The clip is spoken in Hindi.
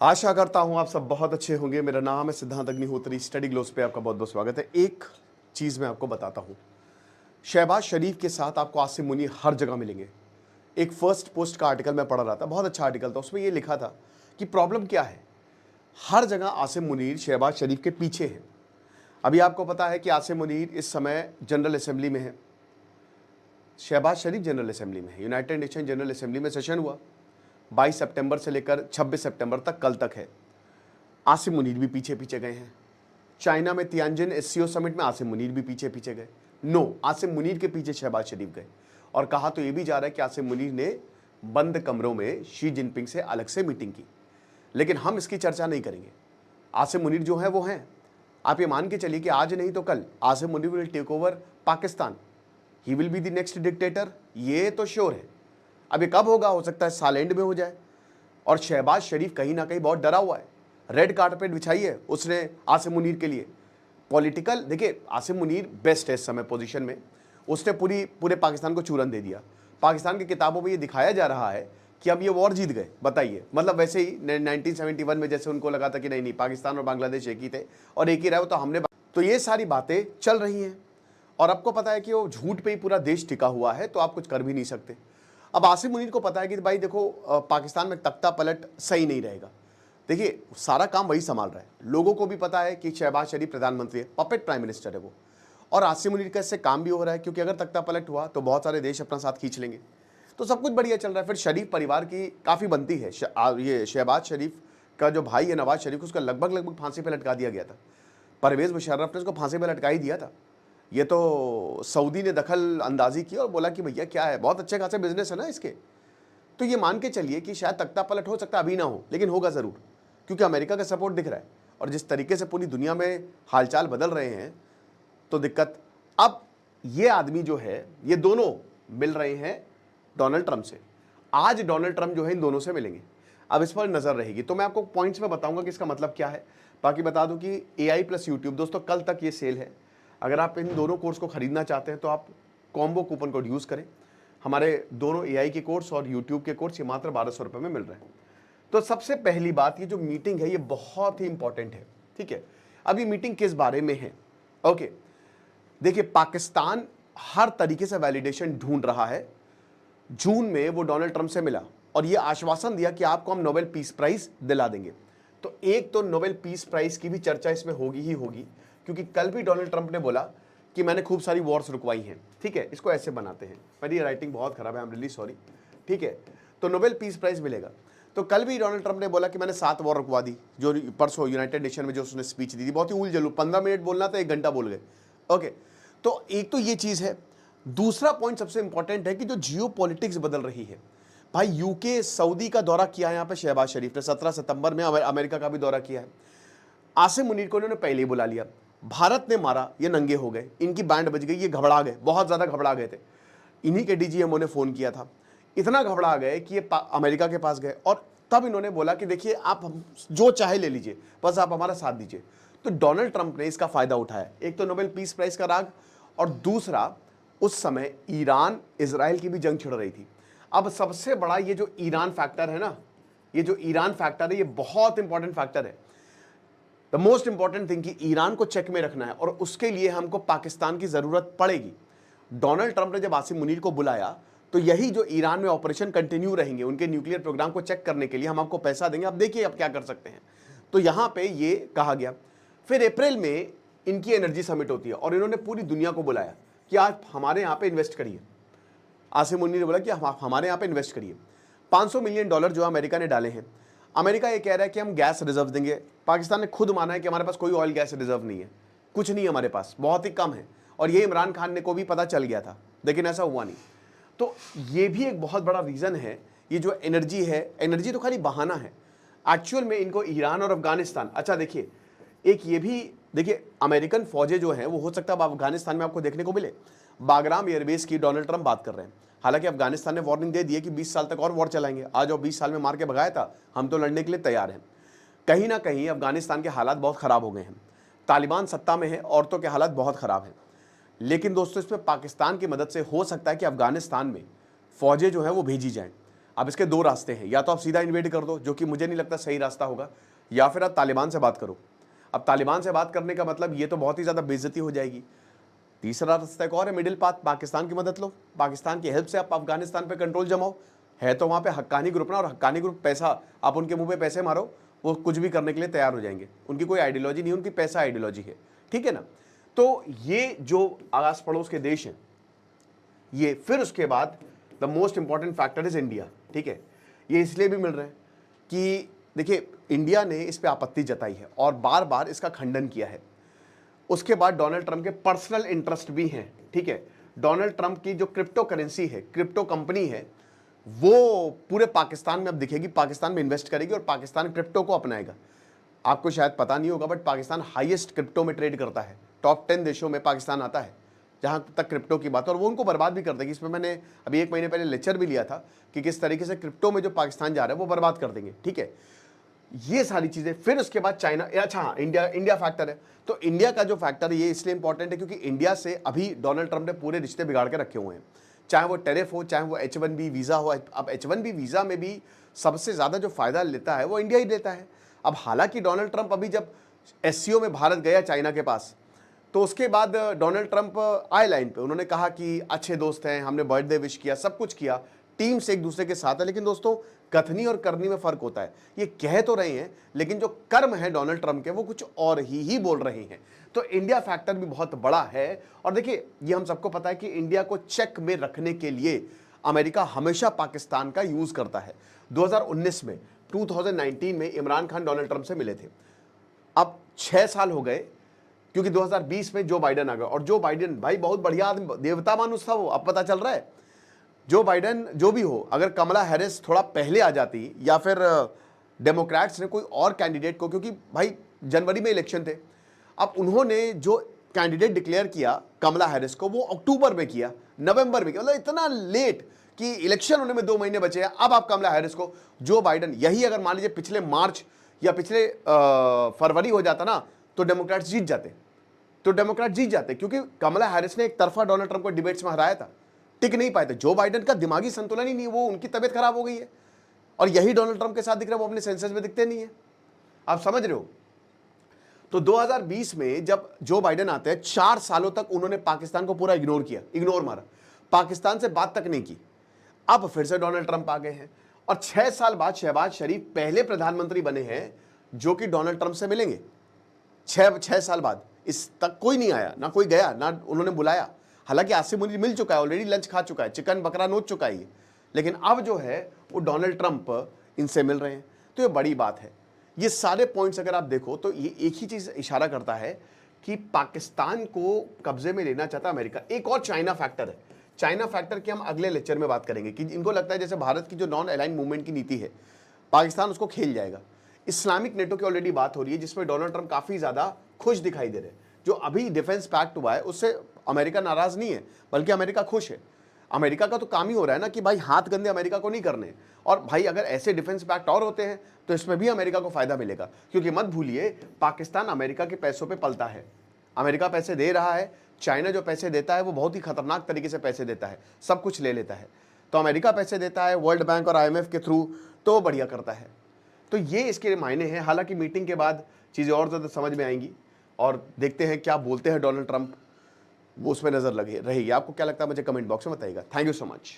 आशा करता हूं आप सब बहुत अच्छे होंगे। मेरा नाम है सिद्धांत अग्निहोत्री। स्टडी ग्लोब्स पे आपका बहुत बहुत स्वागत है। एक चीज़ मैं आपको बताता हूं, शहबाज शरीफ के साथ आपको आसिम मुनीर हर जगह मिलेंगे। एक फर्स्ट पोस्ट का आर्टिकल मैं पढ़ रहा था, बहुत अच्छा आर्टिकल था। उसमें ये लिखा था कि प्रॉब्लम क्या है, हर जगह आसिम मुनीर शहबाज शरीफ के पीछे है। अभी आपको पता है कि आसिम मुनीर इस समय जनरल असेंबली में है, शहबाज शरीफ जनरल असेंबली में है। यूनाइटेड नेशन जनरल असेंबली में सेशन हुआ 22 सितंबर से लेकर 26 सितंबर तक, कल तक है। आसिम मुनीर भी पीछे पीछे गए हैं। चाइना में तियानजिन एससीओ समिट में आसिम मुनीर भी पीछे पीछे गए। नो, आसिम मुनीर के पीछे शहबाज शरीफ गए। और कहा तो ये भी जा रहा है कि आसिम मुनीर ने बंद कमरों में शी जिनपिंग से अलग से मीटिंग की। लेकिन हम इसकी चर्चा नहीं करेंगे। आसिम मुनीर जो है वो हैं। आप ये मान के चलिए कि आज नहीं तो कल Asim Munir will take over Pakistan. He will be the next dictator, ये तो श्योर है। अब ये कब होगा, हो सकता है साल एंड में हो जाए। और शहबाज शरीफ कहीं ना कहीं बहुत डरा हुआ है। रेड कारपेट बिछाई है उसने आसिम मुनीर के लिए। पॉलिटिकल, देखिए आसिम मुनीर बेस्ट है इस समय पोजीशन में। उसने पूरे पाकिस्तान को चूरन दे दिया। पाकिस्तान की किताबों में ये दिखाया जा रहा है कि अब ये वॉर जीत गए। बताइए, मतलब वैसे ही 1971 में जैसे उनको लगा था कि नहीं नहीं पाकिस्तान और बांग्लादेश एक ही थे और एक ही रहे, तो हमने, तो ये सारी बातें चल रही हैं। और आपको पता है कि वो झूठ पे ही पूरा देश टिका हुआ है, तो आप कुछ कर भी नहीं सकते। अब आसिम मुनीर को पता है कि भाई देखो, पाकिस्तान में तख्ता पलट सही नहीं रहेगा। देखिए सारा काम वही संभाल रहा है। लोगों को भी पता है कि शहबाज शरीफ प्रधानमंत्री है, पपेट प्राइम मिनिस्टर है वो। और आसिम मुनीर का इससे काम भी हो रहा है, क्योंकि अगर तख्ता पलट हुआ तो बहुत सारे देश अपना साथ खींच लेंगे। तो सब कुछ बढ़िया चल रहा है। फिर शरीफ परिवार की काफ़ी बनती है। ये शहबाज शरीफ का जो भाई है नवाज शरीफ, उसका लगभग फांसी पर लटका दिया गया था। परवेज़ मुशर्रफ ने उसको फांसी पर लटका ही दिया था। ये तो सऊदी ने दखल अंदाजी की और बोला कि भैया क्या है, बहुत अच्छे खासे बिजनेस है ना इसके। तो ये मान के चलिए कि शायद तख्ता पलट हो सकता है, अभी ना हो लेकिन होगा ज़रूर, क्योंकि अमेरिका का सपोर्ट दिख रहा है। और जिस तरीके से पूरी दुनिया में हालचाल बदल रहे हैं, तो दिक्कत। अब ये आदमी जो है, ये दोनों मिल रहे हैं डोनाल्ड ट्रंप से। आज डोनाल्ड ट्रंप जो है इन दोनों से मिलेंगे। अब इस पर नज़र रहेगी। तो मैं आपको पॉइंट्स में बताऊंगा कि इसका मतलब क्या है। बाकी बता दूं कि AI प्लस यूट्यूब दोस्तों कल तक ये सेल है। अगर आप इन दोनों कोर्स को खरीदना चाहते हैं तो आप कॉम्बो कूपन कोड यूज़ करें। हमारे दोनों AI के कोर्स और यूट्यूब के कोर्स ये मात्र 1200 रुपये में मिल रहे हैं। तो सबसे पहली बात, ये जो मीटिंग है ये बहुत ही इंपॉर्टेंट है। ठीक है, अब ये मीटिंग किस बारे में है? ओके, देखिए पाकिस्तान हर तरीके से वैलिडेशन ढूंढ रहा है। जून में वो डोनाल्ड ट्रंप से मिला और ये आश्वासन दिया कि आपको हम नोबेल पीस प्राइज दिला देंगे। तो एक तो नोबेल पीस प्राइज की भी चर्चा इसमें होगी ही होगी, क्योंकि कल भी डोनाल्ड ट्रंप ने बोला कि मैंने खूब सारी वॉर्स रुकवाई हैं। ठीक है, इसको ऐसे बनाते हैं, मेरी राइटिंग बहुत खराब है, आई एम रियली सॉरी। ठीक है, तो नोबेल पीस प्राइज मिलेगा। तो कल भी डोनाल्ड ट्रंप ने बोला कि मैंने 7 वॉर रुकवा दी, जो परसों यूनाइटेड नेशन में जो उसने स्पीच दी थी, बहुत ही उल जलूल, 15 मिनट बोलना था 1 घंटा बोल गए। ओके, तो एक तो ये चीज़ है। दूसरा पॉइंट सबसे इंपॉर्टेंट है कि जो जियो पॉलिटिक्स बदल रही है। भाई यूके सऊदी का दौरा किया है यहाँ पे शहबाज शरीफ ने, 17 सितंबर में अमेरिका का भी दौरा किया है। आसिम मुनीर को इन्होंने पहले ही बुला लिया। भारत ने मारा, ये नंगे हो गए, इनकी बैंड बज गई, ये घबरा गए, बहुत ज़्यादा घबरा गए थे। इन्हीं के DGMO ने फ़ोन किया था। इतना घबरा गए कि ये अमेरिका के पास गए और तब इन्होंने बोला कि देखिए आप हम जो चाहे ले लीजिए, बस आप हमारा साथ दीजिए। तो डोनाल्ड ट्रंप ने इसका फ़ायदा उठाया। एक तो नोबेल पीस प्राइज़ का राग, और दूसरा उस समय ईरान इजराइल की भी जंग छिड़ रही थी। अब सबसे बड़ा ये जो ईरान फैक्टर है ना, ये जो ईरान फैक्टर है, ये बहुत इंपॉर्टेंट फैक्टर है। द मोस्ट इंपॉर्टेंट थिंग कि ईरान को चेक में रखना है और उसके लिए हमको पाकिस्तान की ज़रूरत पड़ेगी। डोनाल्ड ट्रंप ने जब आसिम मुनीर को बुलाया तो यही जो ईरान में ऑपरेशन कंटिन्यू रहेंगे, उनके न्यूक्लियर प्रोग्राम को चेक करने के लिए हम आपको पैसा देंगे, आप देखिए आप क्या कर सकते हैं। तो यहाँ पे ये कहा गया। फिर अप्रैल में इनकी एनर्जी समिट होती है और इन्होंने पूरी दुनिया को बुलाया कि आप हमारे यहाँ पे इन्वेस्ट करिए। आसिम मुनीर ने बोला कि आप हमारे यहाँ पे इन्वेस्ट करिए। $500 मिलियन जो अमेरिका ने डाले हैं। अमेरिका ये कह रहा है कि हम गैस रिजर्व देंगे। पाकिस्तान ने खुद माना है कि हमारे पास कोई ऑयल गैस रिजर्व नहीं है, कुछ नहीं है हमारे पास, बहुत ही कम है। और ये इमरान खान ने को भी पता चल गया था, लेकिन ऐसा हुआ नहीं। तो ये भी एक बहुत बड़ा रीज़न है। ये जो एनर्जी है, एनर्जी तो खाली बहाना है। एक्चुअल में इनको ईरान और अफगानिस्तान, अच्छा देखिए एक ये भी देखिए, अमेरिकन फौजें जो हैं वो हो सकता है अब अफगानिस्तान में आपको देखने को मिले। बागराम एयरबेस की डोनाल्ड ट्रंप बात कर रहे हैं। हालांकि अफगानिस्तान ने वार्निंग दे दी है कि 20 साल तक और वॉर चलाएंगे। आज और 20 साल में मार के भगाया था, हम तो लड़ने के लिए तैयार हैं। कहीं ना कहीं अफगानिस्तान के हालात बहुत ख़राब हो गए हैं। तालिबान सत्ता में है, औरतों के हालात बहुत ख़राब हैं। लेकिन दोस्तों इसमें पाकिस्तान की मदद से हो सकता है कि अफगानिस्तान में फ़ौजें जो हैं वो भेजी जाएँ। अब इसके दो रास्ते हैं, या तो आप सीधा इन्वेड कर दो, जो कि मुझे नहीं लगता सही रास्ता होगा, या फिर आप तालिबान से बात करो। अब तालिबान से बात करने का मतलब ये तो बहुत ही ज़्यादा बेइज्जती हो जाएगी। तीसरा रास्ता एक और है, मिडिल पाथ, पाकिस्तान की मदद लो, पाकिस्तान की हेल्प से आप अफगानिस्तान पे कंट्रोल जमाओ। है तो वहाँ पे हक्कानी ग्रुप ना, और हक्कानी ग्रुप पैसा, आप उनके मुंह पे पैसे मारो, वो कुछ भी करने के लिए तैयार हो जाएंगे। उनकी कोई आइडियोलॉजी नहीं, उनकी पैसा आइडियोलॉजी है, ठीक है ना। तो ये जो आस पड़ोस के देश हैं ये, फिर उसके बाद the most important factor is India, ठीक है। ये इसलिए भी मिल रहे हैं कि देखिए इंडिया ने इस पे आपत्ति जताई है और बार बार इसका खंडन किया है। उसके बाद डोनाल्ड ट्रंप के पर्सनल इंटरेस्ट भी हैं, ठीक है। डोनाल्ड ट्रंप की जो क्रिप्टो करेंसी है, क्रिप्टो कंपनी है, वो पूरे पाकिस्तान में अब दिखेगी, पाकिस्तान में इन्वेस्ट करेगी और पाकिस्तान क्रिप्टो को अपनाएगा। आपको शायद पता नहीं होगा बट पाकिस्तान हाईएस्ट क्रिप्टो में ट्रेड करता है, टॉप 10 देशों में पाकिस्तान आता है जहां तक क्रिप्टो की बात है, और वो उनको बर्बाद भी कर देगी। इसमें मैंने अभी 1 महीने पहले लेक्चर भी लिया था कि किस तरीके से क्रिप्टो में जो पाकिस्तान जा रहा है वो बर्बाद कर देंगे, ठीक है। ये सारी चीजें, फिर उसके बाद चाइना, अच्छा हाँ, इंडिया फैक्टर है। तो इंडिया का जो फैक्टर है ये इसलिए इंपॉर्टेंट है क्योंकि इंडिया से अभी डोनाल्ड ट्रंप ने पूरे रिश्ते बिगाड़ के रखे हुए हैं, चाहे वो टैरिफ हो, चाहे वो H1B वीज़ा हो। अब H1B वीज़ा में भी सबसे ज़्यादा जो फ़ायदा लेता है वो इंडिया ही लेता है। अब हालांकि डोनाल्ड ट्रंप अभी जब SCO में भारत गया चाइना के पास, तो उसके बाद डोनाल्ड ट्रंप आए लाइन पे, उन्होंने कहा कि अच्छे दोस्त हैं, हमने बर्थडे विश किया, सब कुछ किया, टीम से एक दूसरे के साथ है। लेकिन दोस्तों कथनी और करनी में फ़र्क होता है। ये कह तो रहे हैं लेकिन जो कर्म है डोनाल्ड ट्रंप के वो कुछ और ही बोल रहे हैं। तो इंडिया फैक्टर भी बहुत बड़ा है। और देखिए ये हम सबको पता है कि इंडिया को चेक में रखने के लिए अमेरिका हमेशा पाकिस्तान का यूज़ करता है। 2019 में 2019 में इमरान खान डोनाल्ड ट्रंप से मिले थे। अब 6 साल हो गए क्योंकि 2020 में जो बाइडन आ गया, और जो बाइडन भाई बहुत बढ़िया आदमी, देवता मानुष था वो, अब पता चल रहा है। जो बाइडन जो भी हो, अगर कमला हैरिस थोड़ा पहले आ जाती या फिर डेमोक्रेट्स ने कोई और कैंडिडेट को, क्योंकि भाई जनवरी में इलेक्शन थे, अब उन्होंने जो कैंडिडेट डिक्लेयर किया कमला हैरिस को वो अक्टूबर में किया, नवंबर में किया, मतलब इतना लेट कि इलेक्शन होने में 2 महीने बचे हैं। अब आप कमला हैरिस को, जो बाइडन, यही अगर मान लीजिए पिछले मार्च या पिछले फरवरी हो जाता ना तो डेमोक्रेट्स जीत जाते, क्योंकि कमला हैरिस ने एक तरफा डोनाल्ड ट्रंप को डिबेट्स में हराया था, टिक नहीं पाए थे। जो बाइडन का दिमागी संतुलन ही नहीं, वो उनकी तबीयत खराब हो गई है, और यही डोनाल्ड ट्रंप के साथ दिख रहा है, वो अपने सेंसस में दिखते नहीं है। आप समझ रहे हो। तो 2020 में जब जो बाइडन आते हैं, 4 सालों तक उन्होंने पाकिस्तान को पूरा इग्नोर मारा, पाकिस्तान से बात तक नहीं की। अब फिर से डोनाल्ड ट्रंप आ गए हैं और 6 साल बाद शहबाज शरीफ पहले प्रधानमंत्री बने हैं जो कि डोनाल्ड ट्रंप से मिलेंगे। 6 साल बाद इस तक कोई नहीं आया, ना कोई गया, ना उन्होंने बुलाया। हालांकि आसिम मुनीर मिल चुका है, ऑलरेडी लंच खा चुका है, चिकन बकरा नोच चुका है, लेकिन अब जो है वो डोनाल्ड ट्रंप इनसे मिल रहे हैं। तो ये बड़ी बात है। ये सारे पॉइंट्स अगर आप देखो तो ये एक ही चीज इशारा करता है कि पाकिस्तान को कब्जे में लेना चाहता अमेरिका। एक और चाइना फैक्टर है, चाइना फैक्टर की हम अगले लेक्चर में बात करेंगे कि इनको लगता है जैसे भारत की जो नॉन अलाइन मूवमेंट की नीति है, पाकिस्तान उसको खेल जाएगा। इस्लामिक नेटो की ऑलरेडी बात हो रही है जिसमें डोनाल्ड ट्रंप काफी ज्यादा खुश दिखाई दे रहे हैं। जो अभी डिफेंस पैक्ट हुआ है उससे अमेरिका नाराज नहीं है, बल्कि अमेरिका खुश है। अमेरिका का तो काम ही हो रहा है ना कि भाई हाथ गंदे अमेरिका को नहीं करने, और भाई अगर ऐसे डिफेंस पैक्ट और होते हैं तो इसमें भी अमेरिका को फायदा मिलेगा। क्योंकि मत भूलिए पाकिस्तान अमेरिका के पैसों पे पलता है, अमेरिका पैसे दे रहा है, चाइना जो पैसे देता है वो बहुत ही खतरनाक तरीके से पैसे देता है, सब कुछ ले लेता है। तो अमेरिका पैसे देता है वर्ल्ड बैंक और IMF के थ्रू, तो बढ़िया करता है। तो ये इसके मायने हैं। हालांकि मीटिंग के बाद चीज़ें और ज़्यादा समझ में आएंगी और देखते हैं क्या बोलते हैं डोनाल्ड ट्रंप, वो उसमें नज़र लगे रहेगी। आपको क्या लगता है मुझे कमेंट बॉक्स में बताइएगा। Thank you so much.